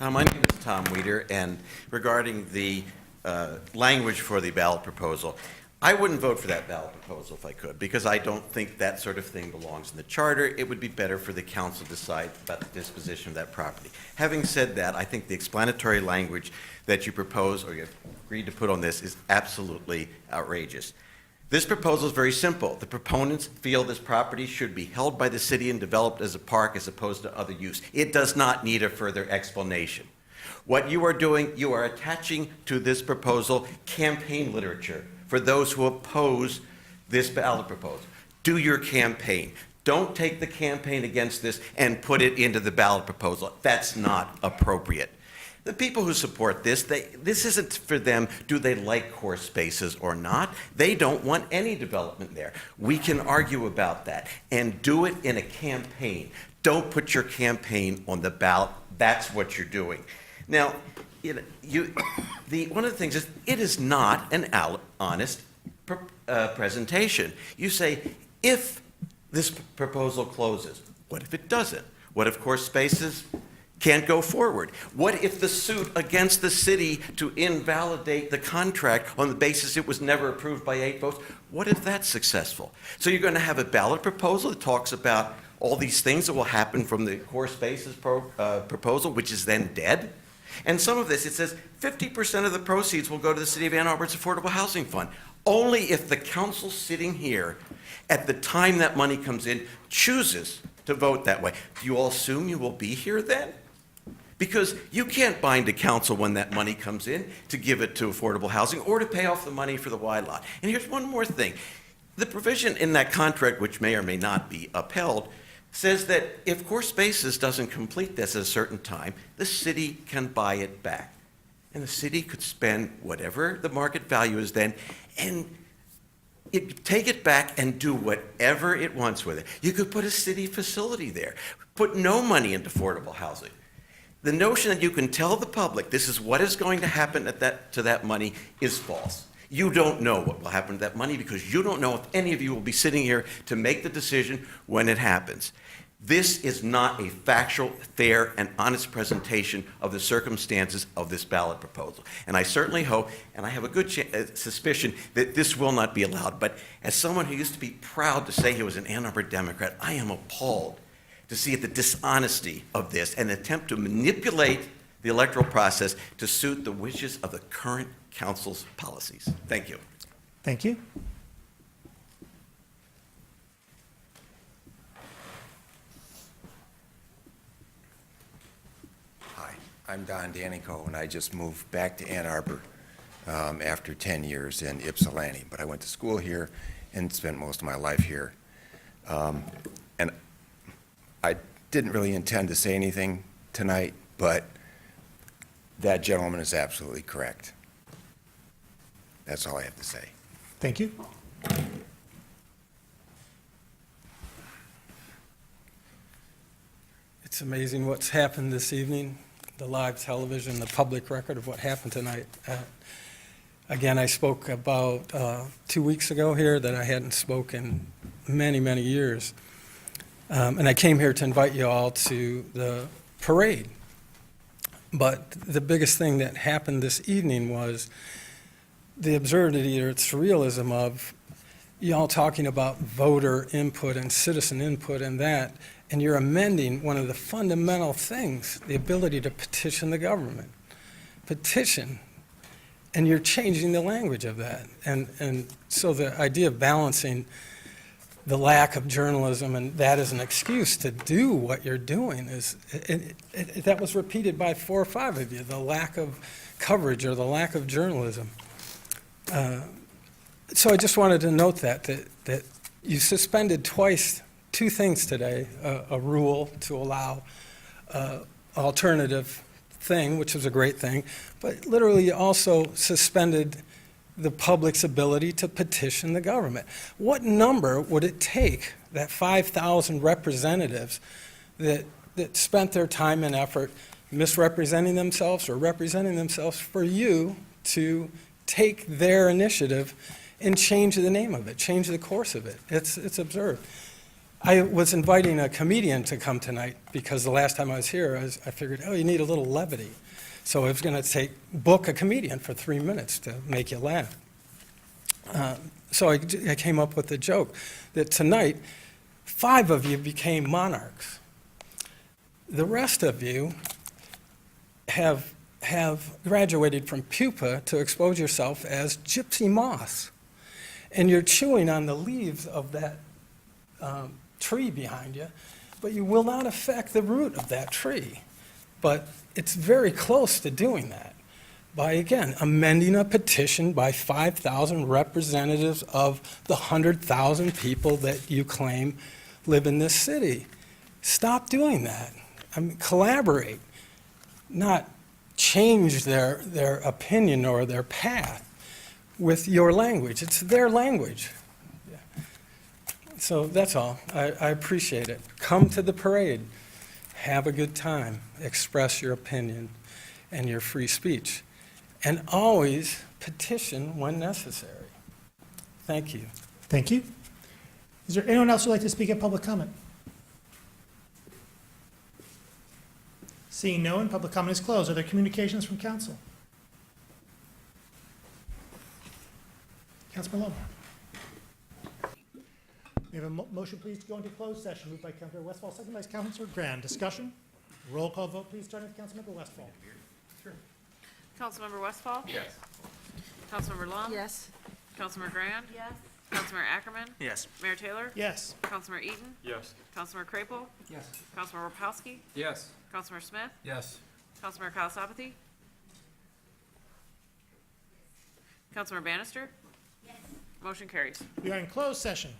My name is Tom Weeder, and regarding the language for the ballot proposal, I wouldn't vote for that ballot proposal if I could, because I don't think that sort of thing belongs in the charter. It would be better for the council to decide about the disposition of that property. Having said that, I think the explanatory language that you propose or you've agreed to put on this is absolutely outrageous. This proposal is very simple. The proponents feel this property should be held by the city and developed as a park as opposed to other use. It does not need a further explanation. What you are doing, you are attaching to this proposal campaign literature for those who oppose this ballot proposal. Do your campaign. Don't take the campaign against this and put it into the ballot proposal. That's not appropriate. The people who support this, this isn't for them, do they like core spaces or not? They don't want any development there. We can argue about that and do it in a campaign. Don't put your campaign on the ballot. That's what you're doing. Now, one of the things is, it is not an honest presentation. You say, if this proposal closes, what if it doesn't? What if core spaces can't go forward? What if the suit against the city to invalidate the contract on the basis it was never approved by 8 votes, what if that's successful? So you're going to have a ballot proposal that talks about all these things that will happen from the core spaces proposal, which is then dead. And some of this, it says 50% of the proceeds will go to the City of Ann Arbor's Affordable Housing Fund. Only if the council sitting here at the time that money comes in chooses to vote that way. Do you all assume you will be here then? Because you can't bind a council when that money comes in to give it to affordable housing or to pay off the money for the wide lot. And here's one more thing. The provision in that contract, which may or may not be upheld, says that if Core Spaces doesn't complete this at a certain time, the city can buy it back. And the city could spend whatever the market value is then and take it back and do whatever it wants with it. You could put a city facility there, put no money into affordable housing. The notion that you can tell the public this is what is going to happen to that money is false. You don't know what will happen to that money because you don't know if any of you will be sitting here to make the decision when it happens. This is not a factual, fair, and honest presentation of the circumstances of this ballot proposal. And I certainly hope, and I have a good suspicion, that this will not be allowed. But as someone who used to be proud to say he was an Ann Arbor Democrat, I am appalled to see the dishonesty of this and attempt to manipulate the electoral process to suit the wishes of the current council's policies. Thank you. Thank you. Hi, I'm Don Danico, and I just moved back to Ann Arbor after 10 years in Ypsilanti. But I went to school here and spent most of my life here. And I didn't really intend to say anything tonight, but that gentleman is absolutely correct. That's all I have to say. Thank you. It's amazing what's happened this evening, the live television, the public record of what happened tonight. Again, I spoke about 2 weeks ago here that I hadn't spoken many, many years. And I came here to invite you all to the parade. But the biggest thing that happened this evening was the absurdity or surrealism of y'all talking about voter input and citizen input and that, and you're amending one of the fundamental things, the ability to petition the government. Petition. And you're changing the language of that. And so the idea of balancing the lack of journalism and that as an excuse to do what you're doing is, that was repeated by 4 or 5 of you, the lack of coverage or the lack of journalism. So I just wanted to note that you suspended twice 2 things today, a rule to allow alternative thing, which was a great thing, but literally you also suspended the public's ability to petition the government. What number would it take, that 5,000 representatives that spent their time and effort misrepresenting themselves or representing themselves for you to take their initiative and change the name of it, change the course of it? It's absurd. I was inviting a comedian to come tonight because the last time I was here, I figured, oh, you need a little levity. So I was going to book a comedian for 3 minutes to make you laugh. So I came up with a joke that tonight, 5 of you became monarchs. The rest of you have graduated from pupa to expose yourself as gypsy moths. And you're chewing on the leaves of that tree behind you, but you will not affect the root of that tree. But it's very close to doing that by, again, amending a petition by 5,000 representatives of the 100,000 people that you claim live in this city. Stop doing that. I mean, collaborate, not change their opinion or their path with your language. It's their language. So that's all. I appreciate it. Come to the parade. Have a good time. Express your opinion and your free speech. And always petition when necessary. Thank you. Thank you. Is there anyone else who'd like to speak at public comment? Seeing no one, public comment is closed. Are there communications from council? Councilman Lobo. We have a motion, please, to go into closed session, moved by Councilor Westfall, second by Councilor Grand. Discussion? Roll call vote, please, starting with Councilmember Westfall. Councilmember Westfall? Yes. Councilmember Lum? Yes. Councilmember Grand? Yes. Councilmember Ackerman? Yes. Mayor Taylor? Yes. Councilmember Eaton? Yes. Councilmember Crapo? Yes. Councilmember Rapowski? Yes. Councilmember Smith? Yes. Councilmember Kalasapathy? Councilmember Bannister? Yes. Motion carries. We are in closed session.